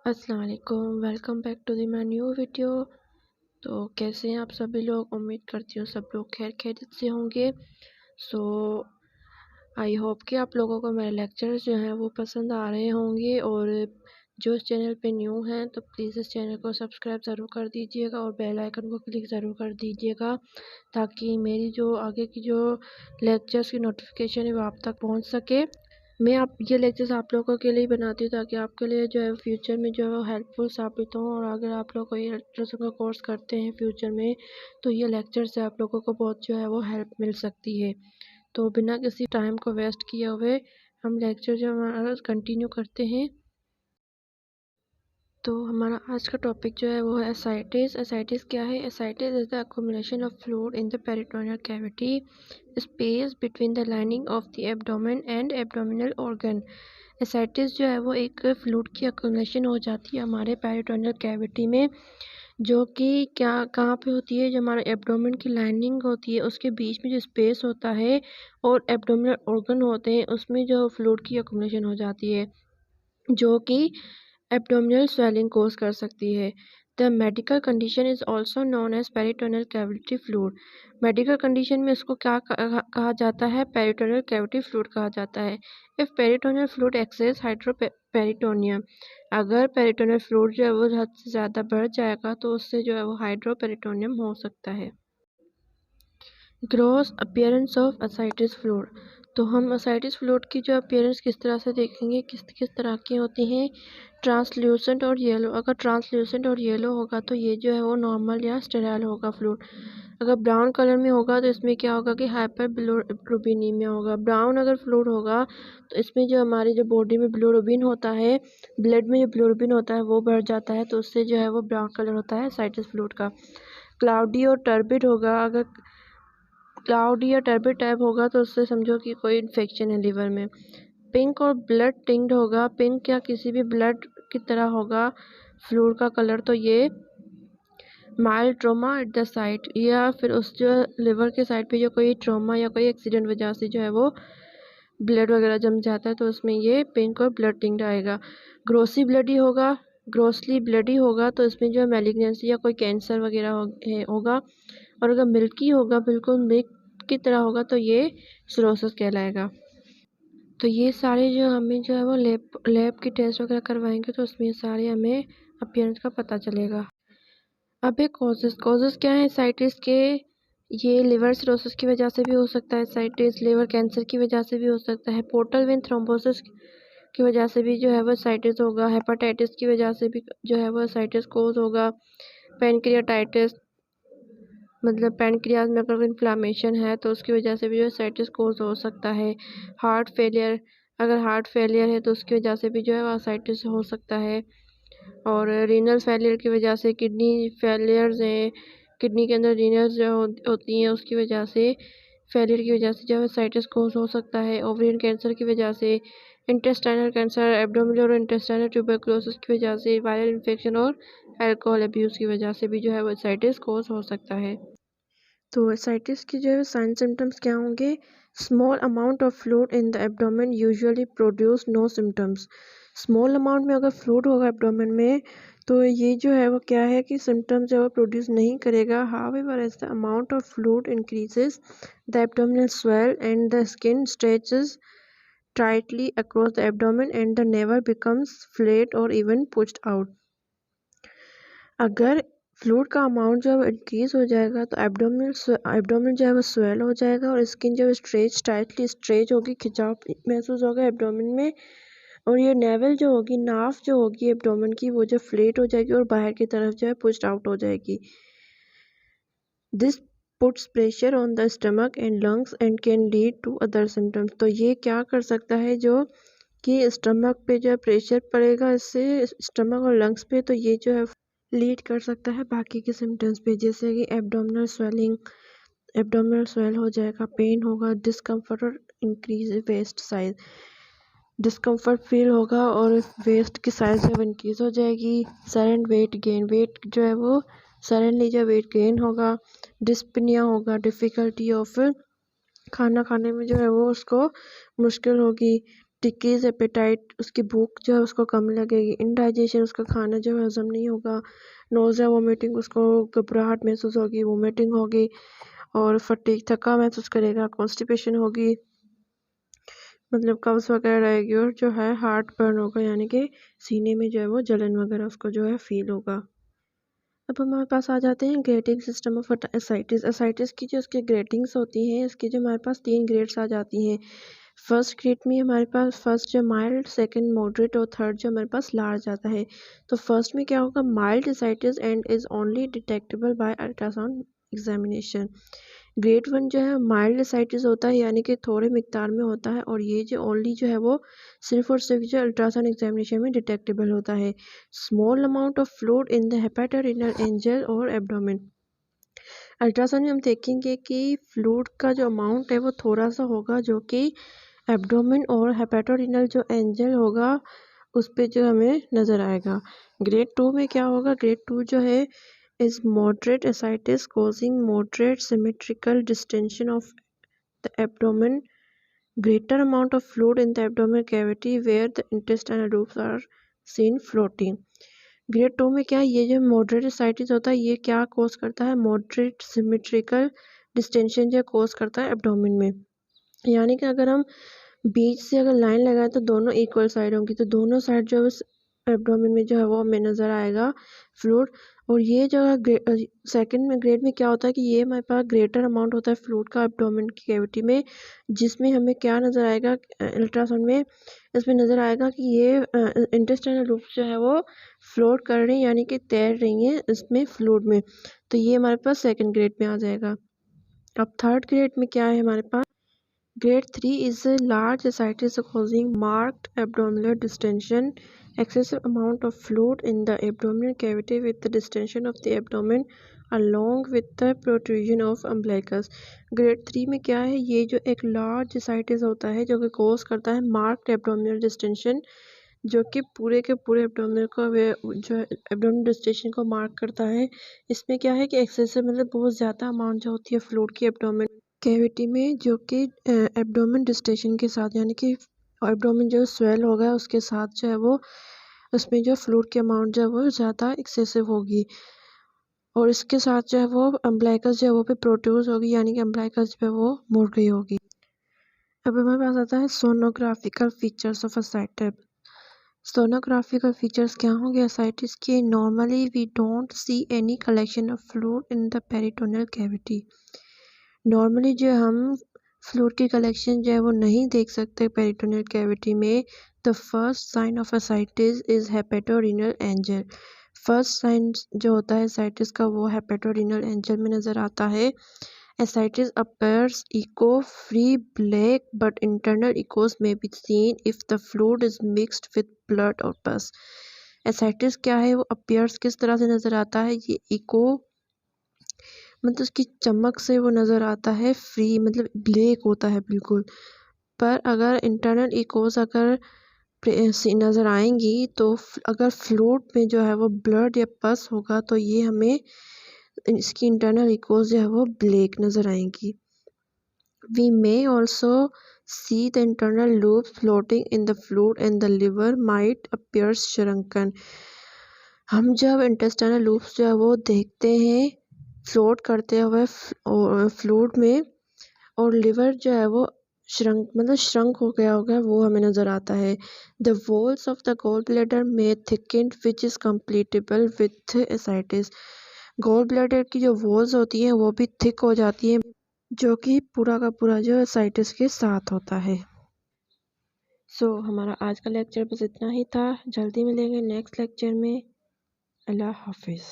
अस्सलाम वालेकुम, welcome back to the my new video. तो कैसे हैं आप सभी लोग? उम्मीद करती हूँ सब लोग खैर खैरियत से होंगे। सो आई होप कि आप लोगों को मेरे लेक्चर्स जो हैं वो पसंद आ रहे होंगे। और जो इस चैनल पे न्यू हैं तो प्लीज़ इस चैनल को सब्सक्राइब ज़रूर कर दीजिएगा और बेल आइकन को क्लिक ज़रूर कर दीजिएगा, ताकि मेरी जो आगे की जो लेक्चर्स की नोटिफिकेशन है वो आप तक पहुँच सके। मैं ये लेक्चर्स आप लोगों के लिए बनाती हूँ ताकि आपके लिए जो है फ्यूचर में जो है वो हेल्पफुल साबित हो। और अगर आप लोग कोई इलेक्ट्रिशियन का कोर्स करते हैं फ्यूचर में, तो ये लेक्चर से आप लोगों को बहुत जो है वो हेल्प मिल सकती है। तो बिना किसी टाइम को वेस्ट किए हुए हम लेक्चर जो हमारा कंटिन्यू करते हैं। तो हमारा आज का टॉपिक जो है वो है एसाइटिस। एसाइटिस क्या है? Ascites is the accumulation of fluid in the peritoneal cavity, space between the lining of the abdomen and abdominal organ. Ascites जो है वो एक फ्लूइड की अक्यूमुलेशन हो जाती है हमारे पेरिटोनियल कैविटी में, जो कि क्या कहाँ पे होती है? जो हमारा एब्डोमेन की लाइनिंग होती है उसके बीच में जो स्पेस होता है और एब्डोमिनल ऑर्गन होते हैं उसमें जो फ्लूइड की अक्यूमुलेशन हो जाती है, जो कि एब्डोमिनल स्वेलिंग कोज कर सकती है। The medical condition is also known as peritoneal cavity fluid. Medical condition में इसको क्या कहा जाता है? पेरिटोनियल कैविटी फ्लूइड कहा जाता है। इफ पेरिटोनियल फ्लूइड एक्सेस हाइड्रोपेरिटोनियम, अगर पेरिटोनियल फ्लूइड जो है वो हद से ज़्यादा बढ़ जाएगा तो उससे जो है वो हाइड्रोपेरिटोनियम हो सकता है। Gross appearance of ascites fluid. तो हम एसाइटिस फ्लूइड की जो अपीयरेंस किस तरह से देखेंगे, किस किस तरह की होती हैं? ट्रांसल्यूसेंट और येलो। अगर ट्रांसल्यूसेंट और येलो होगा तो ये जो है वो नॉर्मल या स्टेराइल होगा फ्लूइड। अगर ब्राउन कलर में होगा तो इसमें क्या होगा कि हाइपर बिलिरुबिनेमिया होगा। ब्राउन अगर फ्लूइड होगा तो इसमें जो हमारी जो बॉडी में बिलिरुबिन होता है, ब्लड में जो बिलिरुबिन होता है वो बढ़ जाता है, तो उससे जो है वो ब्राउन कलर होता है एसाइटिस फ्लूइड का। क्लाउडी और टर्बिड होगा। अगर क्लाउडी या टर्बिड टाइप होगा तो उससे समझो कि कोई इन्फेक्शन है लिवर में। पिंक और ब्लड टिंक्ड होगा। पिंक या किसी भी ब्लड की तरह होगा फ्लूइड का कलर, तो ये mild trauma at the site, या फिर उस जो लिवर के साइड पे जो कोई ट्रॉमा या कोई एक्सीडेंट वजह से जो है वो ब्लड वगैरह जम जाता है तो उसमें ये पिंक और ब्लड टिंक्ड आएगा। ग्रोसली ब्लडी होगा। ग्रोसली ब्लडी होगा तो इसमें जो है मैलिग्नेंसी या कोई कैंसर वगैरह होगा। और अगर मिल्की होगा, बिल्कुल मिल्क की तरह होगा, तो ये सिरोसिस कहलाएगा। तो ये सारे जो हमें जो है वो लैब की टेस्ट वगैरह करवाएंगे तो उसमें सारे हमें अपीयरेंस का पता चलेगा। अब एक कॉजेज़ क्या है एसाइटिस के? ये लिवर सिरोसिस की वजह से भी हो सकता है एसाइटिस, लिवर कैंसर की वजह से भी हो सकता है, पोर्टल वेन थ्रोम्बोसिस की वजह से भी जो है वो एसाइटिस होगा, हेपेटाइटिस की वजह से भी जो है वो एसाइटिस कोज होगा, पैनक्रियाटाइटिस मतलब पैनक्रियाज में अगर इन्फ्लामेशन है तो उसकी वजह से भी जो एसाइटिस कोज हो सकता है। हार्ट फेलियर, अगर हार्ट फेलियर है तो उसकी वजह से भी जो है वो एसाइटिस हो सकता है। और रीनल फेलियर की वजह से, किडनी फेलियर्स हैं, किडनी के अंदर रीनल्स जो होती हैं उसकी वजह से, फेलियर की वजह से जो है एसाइटिस कोज हो सकता है। ओवरियन कैंसर की वजह से, इंटेस्टाइनल कैंसर, एब्डोमिनल और इंटेस्टाइनल ट्यूबरकुलोसिस की वजह से, वायरल इन्फेक्शन और अल्कोहल अब्यूज़ की वजह से भी जो है वो एसाइटिस कोज हो सकता है। तो एसाइटिस की जो है साइन सिम्टम्स क्या होंगे? Small amount of fluid in the abdomen usually produce no symptoms. Small amount में अगर फ्लूइड होगा एब्डोमेन में तो ये जो है वो क्या है कि सिम्टम्स जो है वो प्रोड्यूस नहीं करेगा। However as the amount of fluid increases the abdominal swell and the skin stretches tightly across the abdomen and the navel becomes flat or even pushed out. अगर फ्लूइड का अमाउंट जो है increase हो जाएगा तो abdomen जो है वो स्वेल हो जाएगा और स्किन जो है टाइटली स्ट्रेच होगी, खिंचाव महसूस होगा एब्डोमिन में। और ये नेवल जो होगी, नाफ जो होगी एब्डोमिन की, वो जो फ्लेट हो जाएगी और बाहर की तरफ जो है पुश्ड आउट हो जाएगी। This puts pressure on the stomach and lungs and can lead to other symptoms. तो ये क्या कर सकता है जो कि स्टमक पे जो है प्रेशर पड़ेगा इससे स्टमक और लंग्स पे, तो ये जो है लीड कर सकता है बाकी के सिम्टम्स पे, जैसे कि एब्डोमिनल स्वेलिंग, एब्डोमिनल स्वेल हो जाएगा, पेन होगा, डिस्कम्फर्ट और increase waste size, discomfort feel होगा और वेस्ट की साइज जो है इंक्रीज हो जाएगी। सडन वेट गेन, वेट जो है वो सडनली जो वेट गेन होगा। डिस्पनिया होगा, डिफ़िकल्टी ऑफ खाना खाने में जो है वो उसको मुश्किल होगी। डिक्रीज एपेटाइट, उसकी भूख जो है उसको कम लगेगी। इनडाइजेशन, उसका खाना जो है हजम नहीं होगा। नोज़िया वोमिटिंग, उसको घबराहट महसूस होगी, वोमिटिंग होगी। और फटीग, थका महसूस करेगा। कॉन्स्टिपेशन होगी, मतलब कब्ज़ वगैरह रहेगी। और जो है हार्ट बर्न होगा, यानी कि सीने में जो है वो जलन वगैरह उसको जो है फील होगा। अब हमारे पास आ जाते हैं grading system of ascites. Ascites की जो उसकी ग्रेडिंग्स होती हैं, इसकी जो हमारे पास 3 ग्रेड्स आ जाती हैं। फर्स्ट ग्रेड में हमारे पास फर्स्ट जो माइल्ड, सेकंड मॉडरेट और थर्ड जो हमारे पास लार्ज आता है। तो फर्स्ट में क्या होगा, mild ascites and is only detectable by ultrasound examination. Grade 1 जो है माइल्ड एसाइटिस होता है, यानी कि थोड़े मिकदार में होता है, और ये जो ओनली जो है वो सिर्फ और सिर्फ जो अल्ट्रासाउंड एग्जामिनेशन में डिटेक्टेबल होता है। Small amount of fluid in the hepatorenal angle और एब्डोमेन। अल्ट्रासाउंड में हम देखेंगे कि फ्लूइड का जो अमाउंट है वो थोड़ा सा होगा, जो कि एब्डोमेन और हेपेटोरेनल जो एंजल होगा उस पे जो हमें नज़र आएगा। ग्रेड 2 में क्या होगा, ग्रेड 2 जो है is moderate ascites causing moderate symmetrical distension of the abdomen, greater amount of fluid in the abdominal cavity where the intestinal loops are seen floating. Grade 2 में क्या है, ये जो मॉडरेट एसाइटिस होता है ये क्या कोज करता है, मॉडरेट सिमेट्रिकल डिस्टेंशन जो कोज करता है एब्डोमेन में। यानी कि अगर हम बीच से अगर लाइन लगाएं तो दोनों इक्वल साइड होंगी, तो दोनों साइड जो है एब्डोमेन में जो है वो हमें नज़र आएगा फ्लूइड। और ये जो है सेकंड में ग्रेड में क्या होता है कि ये हमारे पास ग्रेटर अमाउंट होता है फ्लूइड का एब्डोमेन की कैविटी में, जिसमें हमें क्या नज़र आएगा अल्ट्रासाउंड में, इसमें नज़र आएगा कि ये इंटेस्टाइनल लूप्स जो है वो फ्लोट कर रही हैं, यानी कि तैर रही हैं इसमें फ्लूइड में। तो ये हमारे पास सेकेंड ग्रेड में आ जाएगा। अब थर्ड ग्रेड में क्या है हमारे पास, Grade 3 is a large ascites causing marked abdominal distension, excessive amount of fluid in the abdominal cavity with the distension of the abdomen along with the protrusion of umbilicus. Grade 3 में क्या है, ये जो एक large ascites होता है जो कि cause करता है marked abdominal distension, जो कि पूरे के पूरे एब्डोमिनल को जो एब्डोमिनल डिस्टेंशन को मार्क करता है। इसमें क्या है कि एक्सेसिव मतलब बहुत ज़्यादा अमाउंट जो होती है फ्लूइड की एब्डोमिन कैविटी में, जो कि एब्डोमेन डिस्टेशन के साथ, यानी कि एब्डोमेन जो स्वेल होगा उसके साथ जो है वो उसमें जो फ्लूइड की अमाउंट जो है वो ज़्यादा एक्सेसिव होगी, और इसके साथ जो है वो अम्बलाइकस जो है वो भी प्रोड्यूस होगी, यानी कि अम्बलाइकस जो है वो मुड़ गई होगी। अब हमारे पास आता है sonographical features of ascites. Sonographical features क्या होंगे एसाइटिस के, normally we don't see any collection of fluid in the peritoneal cavity. Normally जो हम फ्लूइड की कलेक्शन जो है वो नहीं देख सकते पेरिटोनियल कैविटी में। The first sign of ascites is hepatorenal angle. First sign जो होता है एसाइटिस का वो हेपेटोरेनल एंजल में नज़र आता है। Ascites appears echo-free black, but internal echoes may be seen if the fluid is mixed with blood or pus. Ascites क्या है, वो appears किस तरह से नज़र आता है, ये echo मतलब उसकी चमक से वो नज़र आता है, फ्री मतलब ब्लैक होता है बिल्कुल। पर अगर इंटरनल इकोज अगर नज़र आएंगी तो अगर फ्लूइड में जो है वो ब्लड या पस होगा तो ये हमें इसकी इंटरनल इकोज जो है वो ब्लैक नज़र आएंगी। We may also see the internal loop floating in the fluid and the liver might appear shrunken. हम जब इंटेस्टाइनल लूप्स जो है वो देखते हैं फ्लोट करते हुए फ्लूइड में, और लिवर जो है वो श्रंक हो गया होगा, वो हमें नज़र आता है। The walls of the gallbladder में thickened which is compatible with ascites. Gallbladder की जो वॉल्स होती हैं वो भी थिक हो जाती हैं, जो कि पूरा का पूरा जो एसाइटिस के साथ होता है। हमारा आज का लेक्चर बस इतना ही था। जल्दी मिलेंगे नेक्स्ट लेक्चर में। अल्लाह हाफिज़।